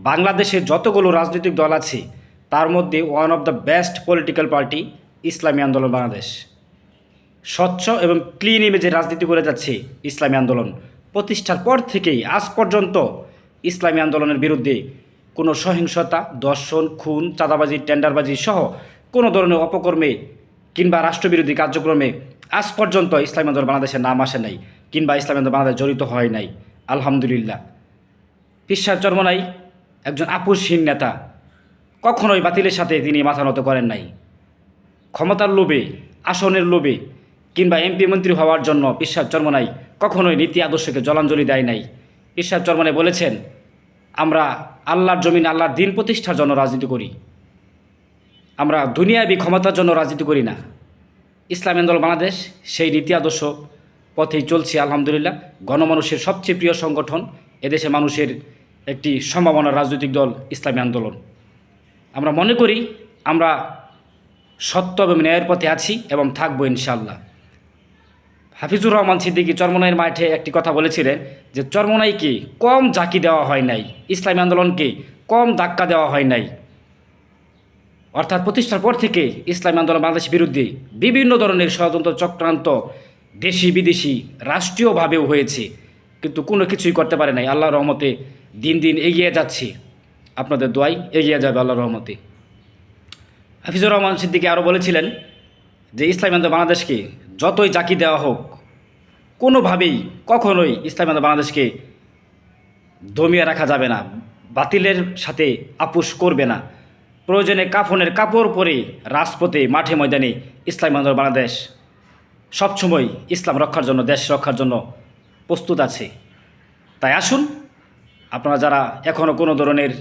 বাংলাদেশে যতগুলো রাজনৈতিক দল আছে তার মধ্যে one of the best political party ইসলামী আন্দোলন বাংলাদেশ। স্বচ্ছ এবং ক্লিন ইমেজে রাজনীতি করে যাচ্ছে ইসলামী আন্দোলন। প্রতিষ্ঠার পর থেকেই আজ পর্যন্ত ইসলামী আন্দোলনের বিরুদ্ধে কোনো সহিংসতা, দর্শন, খুন, চাঁদাবাজি, টেন্ডারবাজি সহ কোনো ধরনের অপকর্মে কিংবা রাষ্ট্রবিরোধী কার্যক্রমে আজ পর্যন্ত ইসলামী আন্দোলন বাংলাদেশের নাম আসে নাই কিংবা ইসলামী আন্দোলন বাংলাদেশ জড়িত হয় নাই। আলহামদুলিল্লাহ। পীর সাহেব চরমোনাই একজন আপোষহীন নেতা, কখনোই বাতিলের সাথে তিনি মাথা নত করেন নাই। ক্ষমতার লোভে, আসনের লোভে কিংবা এমপি মন্ত্রী হওয়ার জন্য পীর সাহেব চরমোনাই কখনোই নীতি আদর্শকে জলাঞ্জলি দেয় নাই। পীর সাহেব চরমোনাই বলেছেন, আমরা আল্লাহর জমিন, আল্লাহর দিন প্রতিষ্ঠার জন্য রাজনীতি করি, আমরা দুনিয়াবী ক্ষমতার জন্য রাজনীতি করি না। ইসলামী আন্দোলন বাংলাদেশ সেই নীতি আদর্শ পথেই চলছে আলহামদুলিল্লাহ। গণমানুষের সবচেয়ে প্রিয় সংগঠন, এদেশে মানুষের একটি সম্ভাবনার রাজনৈতিক দল ইসলামী আন্দোলন। আমরা মনে করি আমরা সত্য এবং ন্যায়ের পথে আছি এবং থাকবো ইনশাআল্লাহ। হাফিজুর রহমান সিদ্দিকী চরমোনাইয়ের মাঠে একটি কথা বলেছিলেন যে চরমোনাইকে কম ঝাঁকি দেওয়া হয় নাই, ইসলামী আন্দোলনকে কম ধাক্কা দেওয়া হয় নাই। অর্থাৎ প্রতিষ্ঠার পর থেকে ইসলামী আন্দোলন বাংলাদেশের বিরুদ্ধে বিভিন্ন ধরনের ষড়যন্ত্র চক্রান্ত দেশি বিদেশি রাষ্ট্রীয়ভাবেও হয়েছে, কিন্তু কোনো কিছুই করতে পারে নাই। আল্লাহর রহমতে দিন দিন এগিয়ে যাচ্ছে, আপনাদের দোয়াই এগিয়ে যাবে আল্লাহর রহমতে। হাফিজুর রহমান সিদ্দিকী আরও বলেছিলেন যে ইসলামী আন্দোলন বাংলাদেশকে যতই জাকি দেওয়া হোক, কোনোভাবেই কখনোই ইসলামী আন্দোলন বাংলাদেশকে দমিয়ে রাখা যাবে না, বাতিলের সাথে আপোষ করবে না। প্রয়োজনে কাফনের কাপড় পরে রাজপথে, মাঠে ময়দানে ইসলামী আন্দোলন বাংলাদেশ সবসময় ইসলাম রক্ষার জন্য, দেশ রক্ষার জন্য প্রস্তুত আছে। তাই আসুন, আপনারা যারা এখনও কোনো ধরনের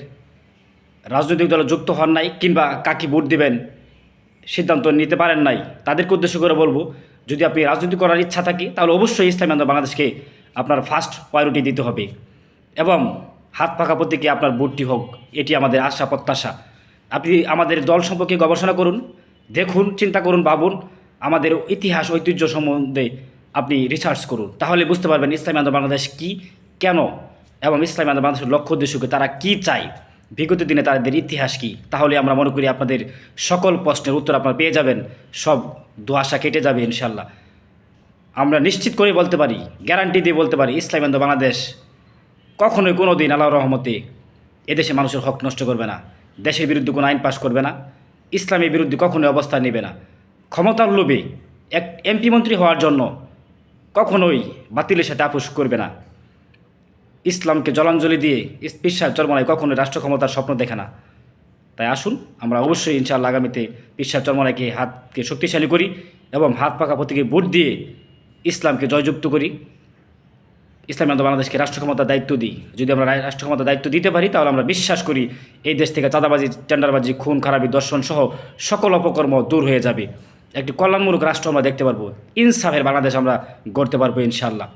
রাজনৈতিক দলে যুক্ত হন নাই কিংবা কাকে ভোট দিবেন সিদ্ধান্ত নিতে পারেন নাই, তাদেরকে উদ্দেশ্য করে বলবো, যদি আপনি রাজনীতি করার ইচ্ছা থাকে তাহলে অবশ্যই ইসলামী আন্দোলন বাংলাদেশকে আপনার ফার্স্ট প্রায়োরিটি দিতে হবে এবং হাত পাকা প্রতীকে আপনার ভোটটি হোক, এটি আমাদের আশা প্রত্যাশা। আপনি আমাদের দল সম্পর্কে গবেষণা করুন, দেখুন, চিন্তা করুন, ভাবুন, আমাদের ইতিহাস ঐতিহ্য সম্বন্ধে আপনি রিসার্চ করুন, তাহলে বুঝতে পারবেন ইসলামী আন্দোলন বাংলাদেশ কী, কেন, এবং ইসলামী আন্দোলন বাংলাদেশের লক্ষ্য উদ্দেশ্যকে তারা কী চায়, বিগত দিনে তাদের ইতিহাস কী। তাহলে আমরা মনে করি আপনাদের সকল প্রশ্নের উত্তর আপনারা পেয়ে যাবেন, সব দুআশা কেটে যাবে ইনশাল্লাহ। আমরা নিশ্চিত করে বলতে পারি, গ্যারান্টি দিয়ে বলতে পারি, ইসলামী আন্দোলন বাংলাদেশ কখনোই কোনো দিন আল্লাহর রহমতে এদেশে মানুষের হক নষ্ট করবে না, দেশের বিরুদ্ধে কোনো আইন পাশ করবে না, ইসলামের বিরুদ্ধে কখনোই অবস্থান নেবে না। ক্ষমতার লোভে এক এমপি মন্ত্রী হওয়ার জন্য কখনোই বাতিলের সাথে আপোষ করবে না। ইসলামকে জলাঞ্জলি দিয়ে পীর সাহেব চরমোনাই কখনোই রাষ্ট্র ক্ষমতার স্বপ্ন দেখে না। তাই আসুন, আমরা অবশ্যই ইনশাআল্লাহ আগামীতে পীর সাহেব চরমোনাইকে হাতকে শক্তিশালী করি এবং হাত পাকা প্রতীকে ভোট দিয়ে ইসলামকে জয়যুক্ত করি, ইসলামী আন্দোলন বাংলাদেশকে রাষ্ট্র ক্ষমতার দায়িত্ব দিই। যদি আমরা রাষ্ট্র ক্ষমতার দায়িত্ব দিতে পারি তাহলে আমরা বিশ্বাস করি এই দেশ থেকে চাঁদাবাজি, টেন্ডারবাজি, খুন খারাপি, দর্শন সহ সকল অপকর্ম দূর হয়ে যাবে। একটি কল্যাণমূলক রাষ্ট্র আমরা দেখতে পারবো, ইনসাফের বাংলাদেশ আমরা গড়তে পারবো ইনশাআল্লাহ।